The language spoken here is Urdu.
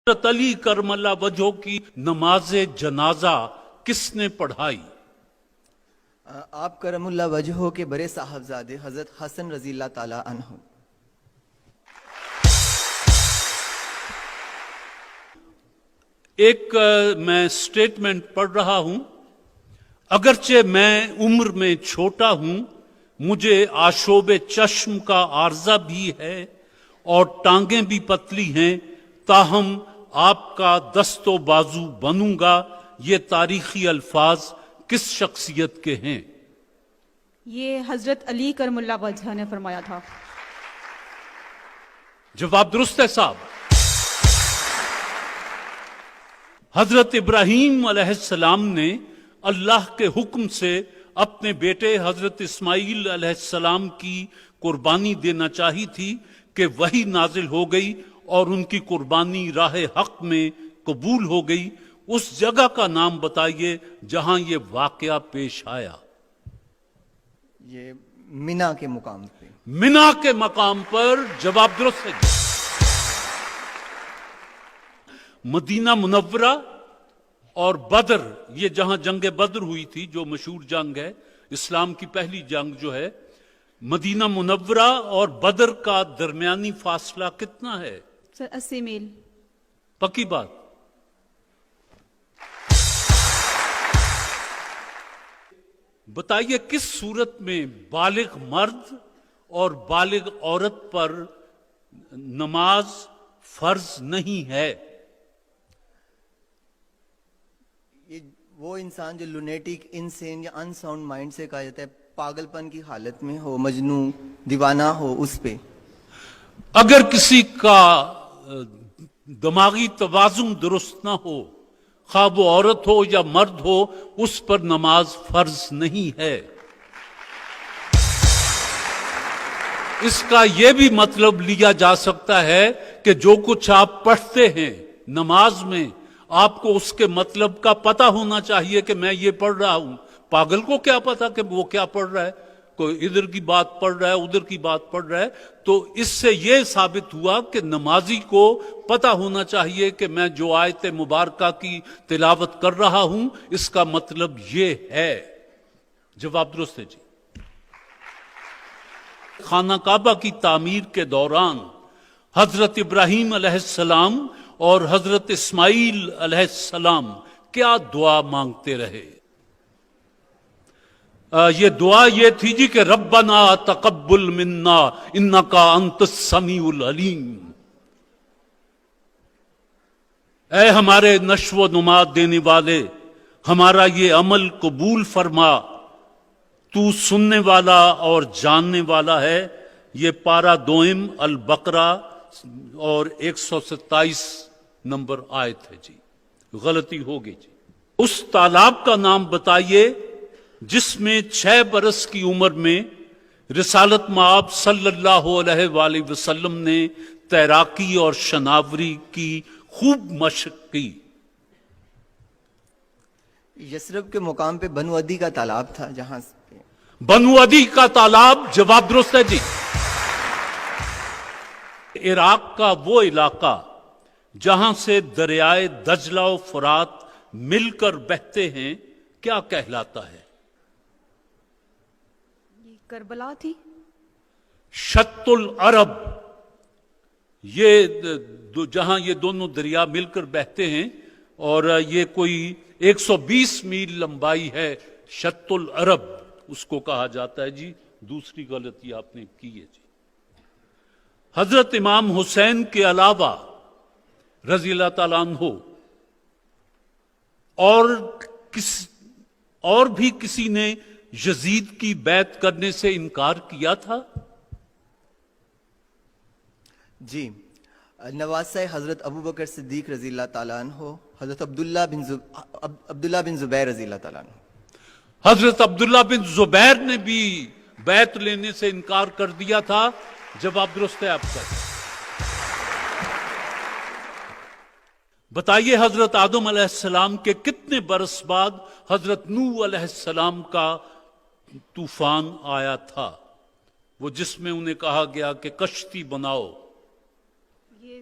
حضرت علی کرم اللہ وجہ کی نماز جنازہ کس نے پڑھائی؟ آپ کرم اللہ وجہہ کے بڑے صاحبزادے حضرت حسن رضی اللہ تعالی عنہ۔ ایک میں سٹیٹمنٹ پڑھ رہا ہوں، اگرچہ میں عمر میں چھوٹا ہوں، مجھے آشوب چشم کا عارضہ بھی ہے اور ٹانگیں بھی پتلی ہیں، تاہم آپ کا دست و بازو بنوں گا۔ یہ تاریخی الفاظ کس شخصیت کے ہیں؟ یہ حضرت علی کرم اللہ وجہ نے فرمایا تھا۔ جواب درست ہے صاحب۔ حضرت ابراہیم علیہ السلام نے اللہ کے حکم سے اپنے بیٹے حضرت اسماعیل علیہ السلام کی قربانی دینا چاہی تھی کہ وحی نازل ہو گئی اور ان کی قربانی راہ حق میں قبول ہو گئی۔ اس جگہ کا نام بتائیے جہاں یہ واقعہ پیش آیا۔ یہ منا کے مقام پہ۔ منا کے مقام پر جواب درست ہے۔ مدینہ منورہ اور بدر، یہ جہاں جنگ بدر ہوئی تھی جو مشہور جنگ ہے، اسلام کی پہلی جنگ جو ہے، مدینہ منورہ اور بدر کا درمیانی فاصلہ کتنا ہے؟ سر 80 میل۔ پکی بات۔ بتائیے کس صورت میں بالغ مرد اور بالغ عورت پر نماز فرض نہیں ہے؟ یہ وہ انسان جو لونیٹک، انسین یا ان ساؤنڈ مائنڈ سے کہا جاتا ہے، پاگل پن کی حالت میں ہو، مجنون دیوانہ ہو، اس پہ۔ اگر کسی کا دماغی توازن درست نہ ہو، خواہ وہ عورت ہو یا مرد ہو، اس پر نماز فرض نہیں ہے۔ اس کا یہ بھی مطلب لیا جا سکتا ہے کہ جو کچھ آپ پڑھتے ہیں نماز میں، آپ کو اس کے مطلب کا پتہ ہونا چاہیے کہ میں یہ پڑھ رہا ہوں۔ پاگل کو کیا پتا کہ وہ کیا پڑھ رہا ہے؟ کوئی ادھر کی بات پڑھ رہا ہے، ادھر کی بات پڑھ رہا ہے۔ تو اس سے یہ ثابت ہوا کہ نمازی کو پتہ ہونا چاہیے کہ میں جو آیت مبارکہ کی تلاوت کر رہا ہوں اس کا مطلب یہ ہے۔ جواب درست ہے جی۔ خانہ کعبہ کی تعمیر کے دوران حضرت ابراہیم علیہ السلام اور حضرت اسماعیل علیہ السلام کیا دعا مانگتے رہے؟ یہ دعا یہ تھی جی کہ ربنا تقبل منا انکا انت السمیع العلیم۔ اے ہمارے نشو و نما دینے والے، ہمارا یہ عمل قبول فرما، تو سننے والا اور جاننے والا ہے۔ یہ پارہ دوئم البقرہ اور 127 نمبر آیت ہے جی۔ غلطی ہوگی جی۔ اس تالاب کا نام بتائیے جس میں 6 برس کی عمر میں رسالت مآب صلی اللہ علیہ وآلہ وسلم نے تیراکی اور شناوری کی خوب مشق کی۔ یثرب کے مقام پہ بنو عدی کا تالاب تھا، جہاں بنو عدی کا تالاب جواب درست ہے جی۔ عراق کا وہ علاقہ جہاں سے دریائے دجلہ و فرات مل کر بہتے ہیں کیا کہلاتا ہے؟ یہ کربلا تھی۔ شط العرب، یہ جہاں یہ دونوں دریا مل کر بہتے ہیں اور یہ کوئی 120 میل لمبائی ہے، شط العرب اس کو کہا جاتا ہے جی۔ دوسری غلطی آپ نے کی ہے جی۔ حضرت امام حسین کے علاوہ رضی اللہ تعالیٰ عنہ اور بھی کسی نے یزید کی بیعت کرنے سے انکار کیا تھا؟ جی، نواسہ حضرت ابو بکر صدیق رضی اللہ تعالیٰ عنہ، حضرت عبداللہ بن زبیر رضی اللہ تعالیٰ عنہ۔ حضرت عبداللہ بن زبیر نے بھی بیعت لینے سے انکار کر دیا تھا۔ جواب درست ہے آپ کا۔ بتائیے حضرت آدم علیہ السلام کے کتنے برس بعد حضرت نوح علیہ السلام کا طوفان آیا تھا، وہ جس میں انہیں کہا گیا کہ کشتی بناؤ؟ یہ